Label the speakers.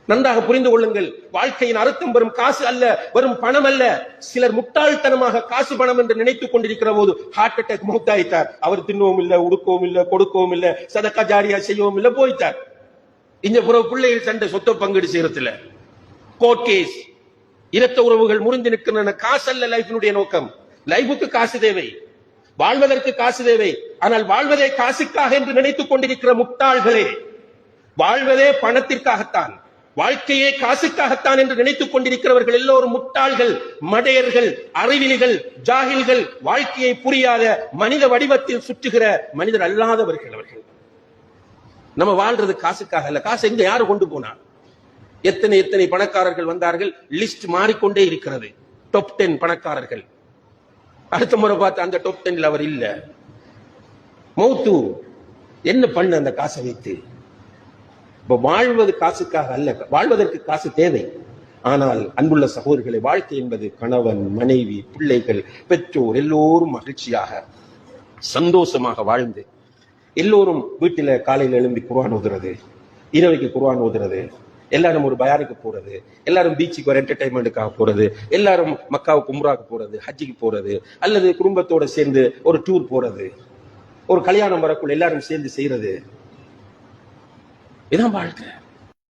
Speaker 1: நன்றாக புரிந்து கொள்ளுங்கள். வாழ்க்கையின் அர்த்தம் வரும் காசு அல்ல, வரும் பணம் அல்ல. சிலர் முட்டாள்தனமாக காசு பணம் என்று நினைத்துக் கொண்டிருக்கிற போது ஹார்ட் அட்டாக் மௌத்தாயிட்டார். அவர் தின்னவும் இல்ல, உடுக்கவும் இல்ல, கொடுக்கவும் இல்ல, சதக்கா ஜாரியா செய்யவும் இல்ல, போயிட்டார். இந்த புற பிள்ளைகள் சண்டை சொத்தை பங்கீடு செய்யறதுல கோர்ட் கேஸ், இரத்த உறவுகள் முறிந்து நிற்கின்றன. காசு அல்ல லைஃபினுடைய நோக்கம். லைஃபுக்கு காசு தேவை, வாழ்வதற்கு காசு தேவை. ஆனால் வாழ்வதே காசுக்காக என்று நினைத்துக் கொண்டிருக்கிற முட்டாள்களே, வாழ்வதே பணத்திற்காகத்தான், வாழ்க்கையே காசுக்காகத்தான் என்று நினைத்துக் கொண்டிருக்கிறவர்கள் எல்லோரும் முட்டாள்கள், மடையர்கள், அறிவிலிகள், ஜாகில்கள், வாழ்க்கையை புரியாத மனித வடிவத்தில் சுற்றுகிற மனிதர் அல்லாதவர்கள் அவர்கள். நம்ம வாழ்றது காசுக்காக அல்ல. காசு எங்க யாரு கொண்டு போனா? எத்தனை எத்தனை பணக்காரர்கள் வந்தார்கள், லிஸ்ட் மாறிக்கொண்டே இருக்கிறது. டாப் 10 பணக்காரர்கள். அடுத்த முறை பார்த்து அந்த டாப் 10 அவர் இல்ல. மௌத்து என்ன பண்ண அந்த காசை வைத்து? வாழ்வது காசுக்காக அல்ல, வாழ்வதற்கு காசு தேவை. ஆனால் அன்புள்ள சகோதரர்களை, வாழ்க்கை என்பது கணவன், மனைவி, பிள்ளைகள், பெற்றோர் எல்லோரும் மகிழ்ச்சியாக சந்தோஷமாக வாழ்ந்து, எல்லோரும் வீட்டில காலையில் எழும்பி குர்ஆன் ஓதுறது, இரவைக்கு குர்ஆன் ஓதுறது, எல்லாரும் ஒரு பயானுக்கு போறது, எல்லாரும் பீச்சுக்கு ஒரு என்டர்டைன்மெண்ட்டுக்காக போறது, எல்லாரும் மக்காவுக்கு உம்ராவுக்கு போறது, ஹஜ்ஜிக்கு போறது, அல்லது குடும்பத்தோட சேர்ந்து ஒரு டூர் போறது, ஒரு கல்யாணம் வரக்குள்ள எல்லாரும் சேர்ந்து செய்யறது. இதான் வாழ்க்கை.